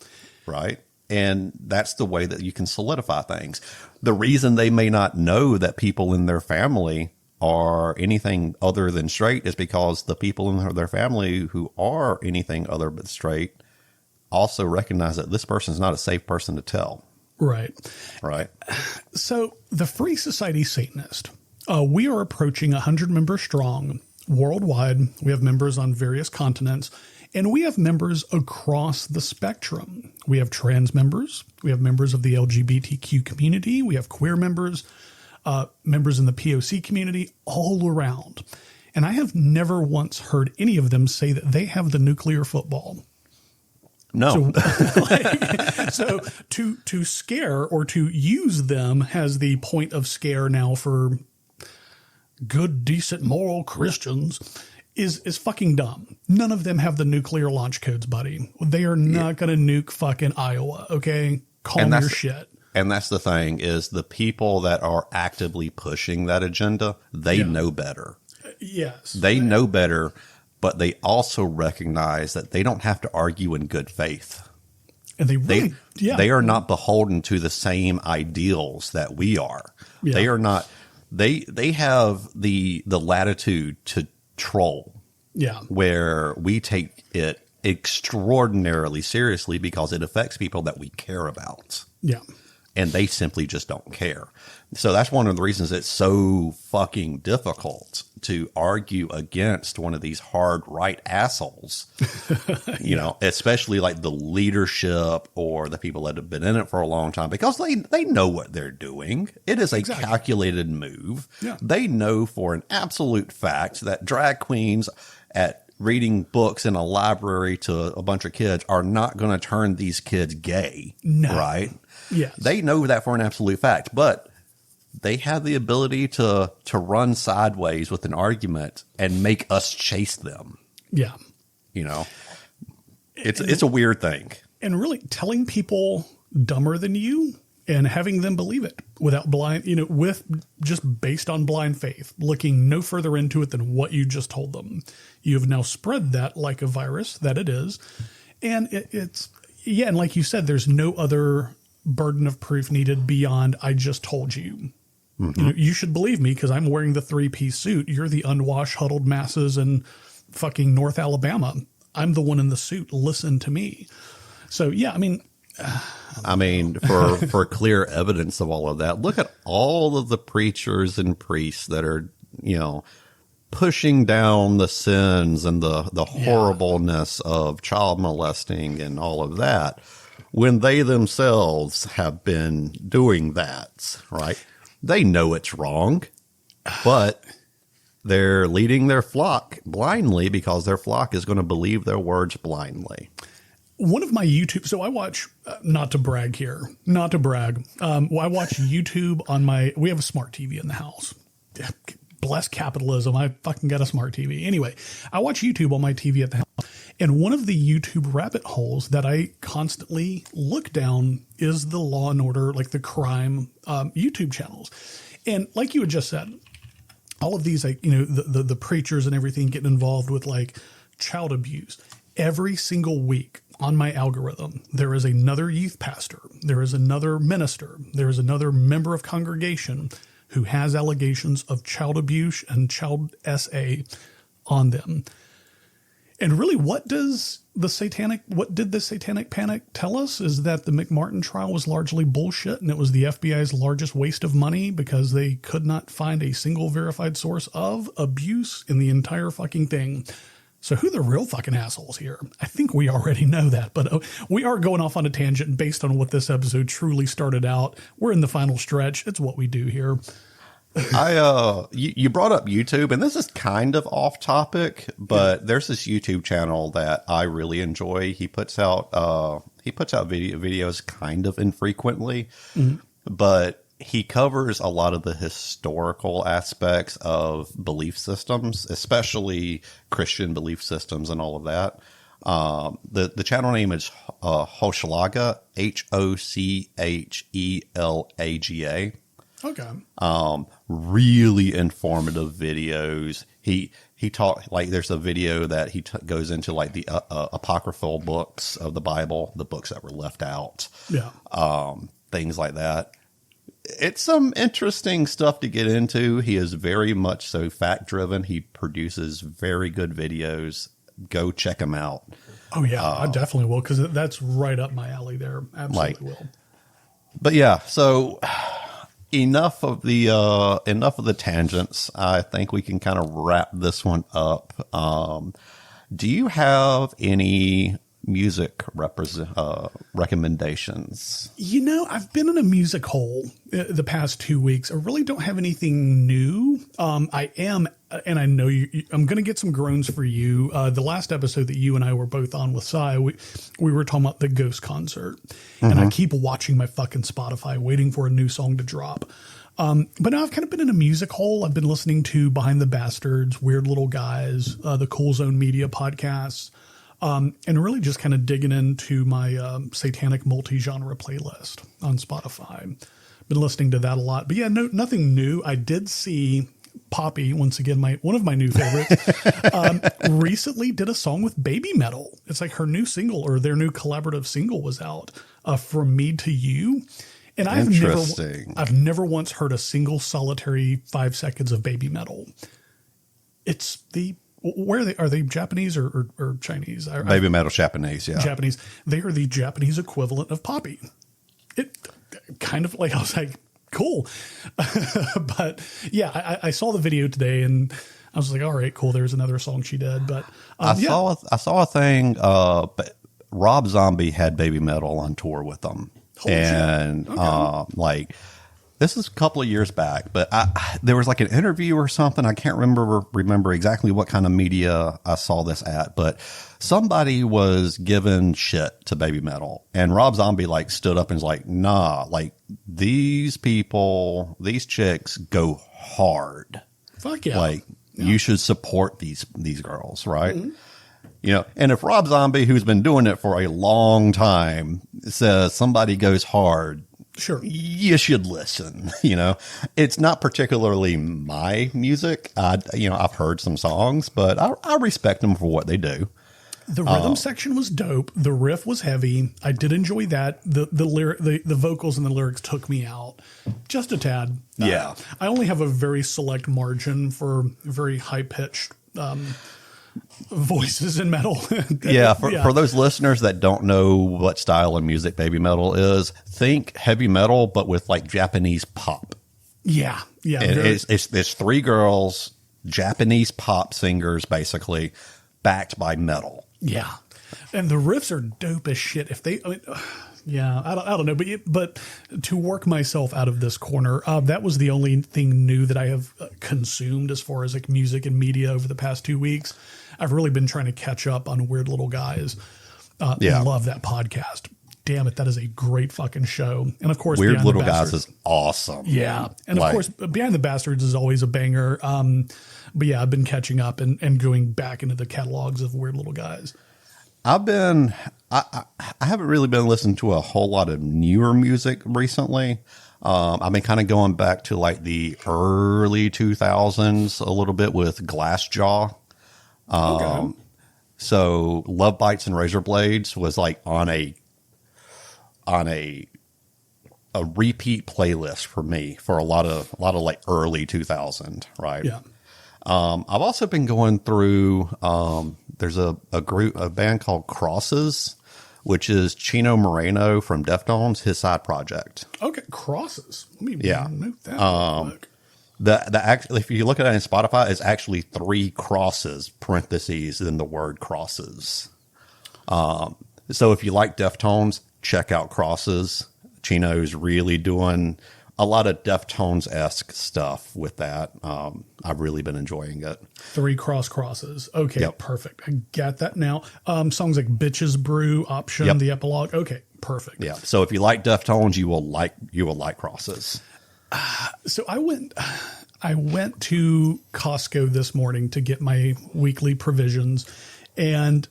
right? And that's the way that you can solidify things. The reason they may not know that people in their family are anything other than straight is because the people in their family who are anything other but straight also recognize that this person is not a safe person to tell. Right. Right. So the Free Society Satanist, we are approaching 100 members strong worldwide. We have members on various continents, and we have members across the spectrum. We have trans members. We have members of the LGBTQ community. We have queer members, members in the POC community, all around. And I have never once heard any of them say that they have the nuclear football. No. So to scare or to use them as the point of scare now for good, decent, moral Christians is fucking dumb. None of them have the nuclear launch codes, buddy. They are not going to nuke fucking Iowa, okay? Calm your shit. And that's the thing is the people that are actively pushing that agenda, they know better. Yes. They know better, but they also recognize that they don't have to argue in good faith. And they are not beholden to the same ideals that we are. Yeah. They are not. They have the latitude to troll. Yeah. Where we take it extraordinarily seriously because it affects people that we care about. Yeah. And they simply just don't care. So that's one of the reasons it's so fucking difficult to argue against one of these hard right assholes, especially like the leadership or the people that have been in it for a long time, because they know what they're doing. It is a calculated move. Yeah. They know for an absolute fact that drag queens at reading books in a library to a bunch of kids are not going to turn these kids gay. No. Right? Yes. They know that for an absolute fact, but they have the ability to run sideways with an argument and make us chase them. Yeah. It's a weird thing. And really telling people dumber than you and having them believe it without blind, with just based on blind faith, looking no further into it than what you just told them. You have now spread that like a virus that it is. And it's and like you said, there's no other burden of proof needed beyond I just told you. Mm-hmm. You should believe me because I'm wearing the 3-piece suit. You're the unwashed, huddled masses in fucking North Alabama. I'm the one in the suit. Listen to me. So, yeah, for clear evidence of all of that, look at all of the preachers and priests that are, pushing down the sins and the horribleness of child molesting and all of that when they themselves have been doing that, right? They know it's wrong, but they're leading their flock blindly because their flock is going to believe their words blindly. one of my YouTube, so I watch, not to brag here, not to brag. I watch YouTube on we have a smart TV in the house. Bless capitalism. I fucking got a smart TV. Anyway, I watch YouTube on my TV at the house. And one of the YouTube rabbit holes that I constantly look down is the Law and Order, like the crime YouTube channels. And like you had just said, all of these, like, you know, the preachers and everything getting involved with like child abuse. Every single week on my algorithm, there is another youth pastor. There is another minister. There is another member of congregation who has allegations of child abuse and child SA on them. And really, what did the satanic panic tell us is that the McMartin trial was largely bullshit and it was the FBI's largest waste of money because they could not find a single verified source of abuse in the entire fucking thing. So who the real fucking assholes here? I think we already know that, but we are going off on a tangent based on what this episode truly started out. We're in the final stretch. It's what we do here. You brought up YouTube, and this is kind of off topic, but there's this YouTube channel that I really enjoy. He puts out videos kind of infrequently, but he covers a lot of the historical aspects of belief systems, especially Christian belief systems and all of that. The channel name is Hochelaga, Hochelaga. Okay. Really informative videos. He taught, like, there's a video that he goes into like the apocryphal books of the Bible, the books that were left out. Yeah. Things like that. It's some interesting stuff to get into. He is very much so fact driven. He produces very good videos. Go check him out. Oh yeah, I definitely will, because that's right up my alley there. Absolutely will. But yeah, so enough of the tangents. I think we can kind of wrap this one up. Do you have any music recommendations? You know, I've been in a music hole the past 2 weeks. I really don't have anything new. I am, and I know I'm going to get some groans for you. The last episode that you and I were both on with Sai, we were talking about the Ghost concert, and I keep watching my fucking Spotify, waiting for a new song to drop. But now I've kind of been in a music hole. I've been listening to Behind the Bastards, Weird Little Guys, the Cool Zone Media podcasts. And really just kind of digging into my satanic multi-genre playlist on Spotify. Been listening to that a lot. But yeah, nothing new. I did see Poppy, once again, one of my new favorites, recently did a song with Baby Metal. It's like her new single, or their new collaborative single was out, From Me to You. And I've never once heard a single solitary 5 seconds of Baby Metal. It's where are they Japanese or Chinese? Baby Metal Japanese, yeah. Japanese. They are the Japanese equivalent of Poppy. It kind of, like, I was like, cool. But yeah, I saw the video today and I was like, all right, cool. There's another song she did. But I saw a thing. Rob Zombie had Baby Metal on tour with them. Holy and okay. Like, this is a couple of years back, but there was like an interview or something. I can't remember exactly what kind of media I saw this at, but somebody was giving shit to Baby Metal, and Rob Zombie like stood up and was like, nah, like, these people, these chicks go hard. Fuck yeah. Like, you should support these girls, right? Mm-hmm. You know, and if Rob Zombie, who's been doing it for a long time, says somebody goes hard, sure, you should listen. You know, it's not particularly my music. I've heard some songs, but I respect them for what they do. The rhythm section was dope. The riff was heavy. I did enjoy that. The vocals and the lyrics took me out just a tad. Yeah. I only have a very select margin for very high pitched voices in metal. For those listeners that don't know what style of music Baby Metal is, think heavy metal but with like Japanese pop. Yeah. It's three girls, Japanese pop singers, basically backed by metal. Yeah, and the riffs are dope as shit. I don't know, but to work myself out of this corner, that was the only thing new that I have consumed as far as like music and media over the past 2 weeks. I've really been trying to catch up on Weird Little Guys. Love that podcast. Damn it, that is a great fucking show. And of course, Weird Behind Little the Guys Bastards. is awesome. Yeah. And of course, Behind the Bastards is always a banger. But yeah, I've been catching up and going back into the catalogs of Weird Little Guys. I haven't really been listening to a whole lot of newer music recently. I've been kind of going back to like the early 2000s a little bit with Glassjaw. Okay. So Love Bites and Razor Blades was like on a repeat playlist for me for a lot of like early 2000, right? Yeah. I've also been going through, there's a band called Crosses, which is Chino Moreno from Deftones, his side project. Okay. Crosses. Let me note that. real quick. If you look at it in Spotify, it's actually 3 crosses, parentheses, then the word crosses. So if you like Deftones, check out Crosses. Chino's really doing a lot of Deftones-esque stuff with that. I've really been enjoying it. 3 crosses. Okay, Yep. perfect. I got that now. Songs like Bitches Brew, Option, Yep. the epilogue. Okay, perfect. Yeah. So if you like Deftones, you will like Crosses. So I went to Costco this morning to get my weekly provisions. And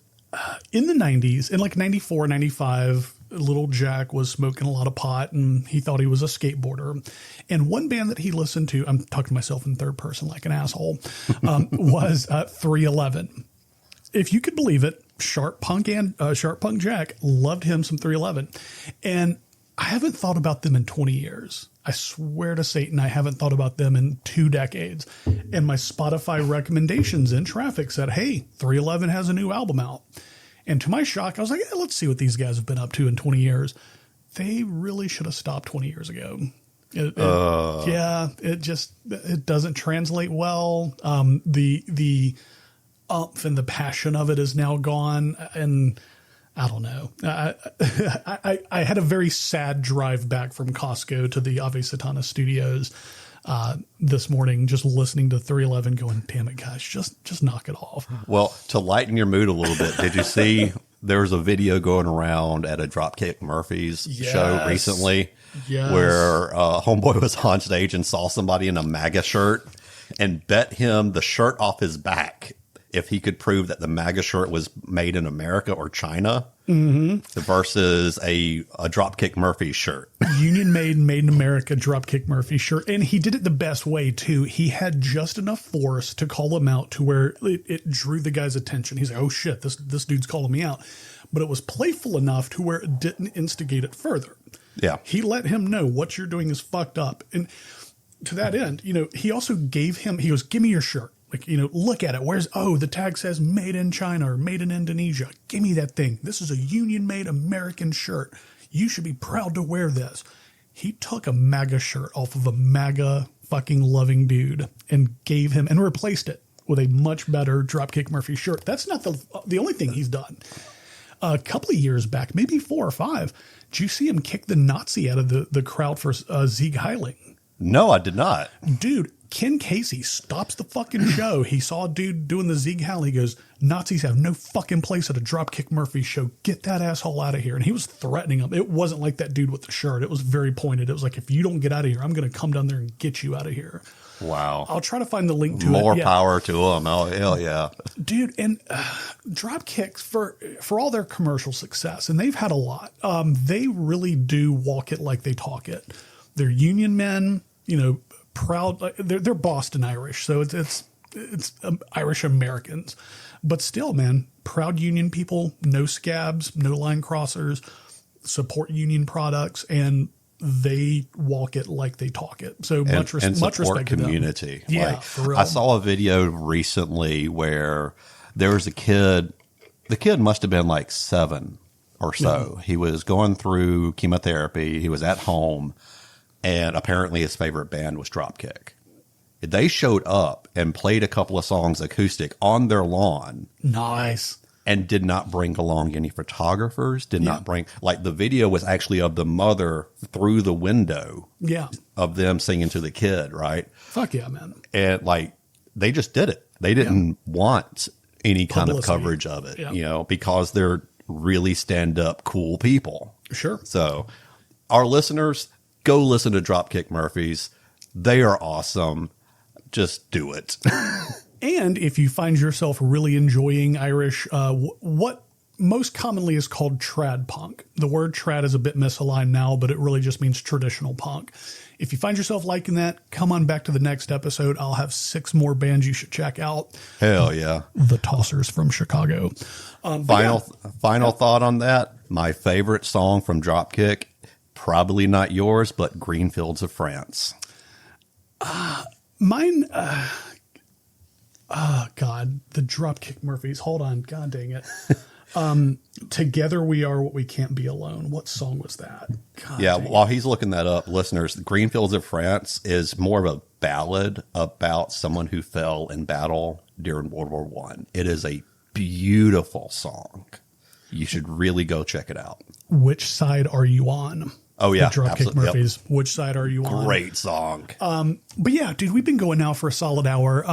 in the 90s, in like 94, 95, little Jack was smoking a lot of pot and he thought he was a skateboarder. And one band that he listened to, I'm talking to myself in third person like an asshole, was 311. If you could believe it, Sharp Punk Jack loved him some 311. And I haven't thought about them in 20 years. I swear to Satan, I haven't thought about them in 2 decades. And my Spotify recommendations in traffic said, hey, 311 has a new album out. And to my shock, I was like, let's see what these guys have been up to in 20 years. They really should have stopped 20 years ago. It doesn't translate well. The umph and the passion of it is now gone. And I don't know. I had a very sad drive back from Costco to the Ave Satana studios this morning, just listening to 311 going, damn it, guys, just knock it off. Well, to lighten your mood a little bit, did you see there was a video going around at a Dropkick Murphys show recently where homeboy was on stage and saw somebody in a MAGA shirt and bet him the shirt off his back if he could prove that the MAGA shirt was made in America or China versus a Dropkick Murphys shirt. Union made in America Dropkick Murphys shirt. And he did it the best way, too. He had just enough force to call him out to where it drew the guy's attention. He's like, oh, shit, this dude's calling me out. But it was playful enough to where it didn't instigate it further. Yeah. He let him know what you're doing is fucked up. And to that end, he also gave him, he goes, give me your shirt. Like, look at it. The tag says made in China or made in Indonesia. Give me that thing. This is a union-made American shirt. You should be proud to wear this. He took a MAGA shirt off of a MAGA fucking loving dude and gave him and replaced it with a much better Dropkick Murphy shirt. That's not the only thing he's done. A couple of years back, maybe 4 or 5, did you see him kick the Nazi out of the crowd for Sieg Heiling? No, I did not. Dude, Ken Casey stops the fucking show. He saw a dude doing the Sieg Heil. He goes, Nazis have no fucking place at a Dropkick Murphys show. Get that asshole out of here. And he was threatening him. It wasn't like that dude with the shirt. It was very pointed. It was like, if you don't get out of here, I'm going to come down there and get you out of here. Wow. I'll try to find the link to More it. power to them. Oh, hell yeah. Dude, and Dropkicks, for all their commercial success, and they've had a lot, they really do walk it like they talk it. They're union men, proud. They're Boston Irish, so it's Irish Americans, but still, man, proud union people, no scabs, no line crossers, support union products, and they walk it like they talk it. So much respect to them. Community. Yeah, for real. I saw a video recently where there was a kid. The kid must have been like 7 or so. Yeah. He was going through chemotherapy. He was at home. And apparently his favorite band was Dropkick. They showed up and played a couple of songs acoustic on their lawn. Nice. And did not bring along any photographers, did not bring, like the video was actually of the mother through the window of them singing to the kid, right? Fuck yeah, man. And like, they just did it. They didn't want any kind of Publicity. coverage of it, because they're really stand up, cool people. Sure. So our listeners, go listen to Dropkick Murphys. They are awesome. Just do it. And if you find yourself really enjoying Irish, what most commonly is called trad punk. The word trad is a bit misaligned now, but it really just means traditional punk. If you find yourself liking that, come on back to the next episode. I'll have 6 more bands you should check out. Hell yeah. The Tossers from Chicago. Final thought on that. My favorite song from Dropkick, probably not yours, but Greenfields of France. Mine, God, the Dropkick Murphys. Hold on. God dang it. Together We Are What We Can't Be Alone. What song was that? God Yeah, dang while he's looking that up, listeners, Greenfields of France is more of a ballad about someone who fell in battle during World War I. It is a beautiful song. You should really go check it out. Which side are you on? Oh, yeah. The Dropkick absolutely. Murphys. Yep. Which side are you on? Great song. But yeah, dude, we've been going now for a solid hour.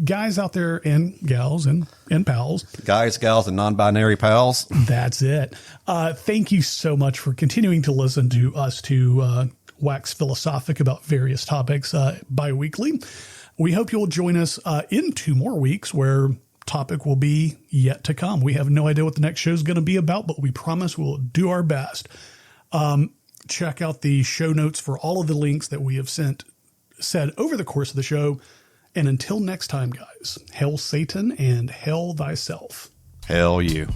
Guys out there and gals and pals. Guys, gals, and non-binary pals. That's it. Thank you so much for continuing to listen to us to wax philosophic about various topics bi-weekly. We hope you'll join us in 2 more weeks where topic will be yet to come. We have no idea what the next show is going to be about, but we promise we'll do our best. Check out the show notes for all of the links that we have said over the course of the show. And until next time, guys, hail Satan and hail thyself. Hail you.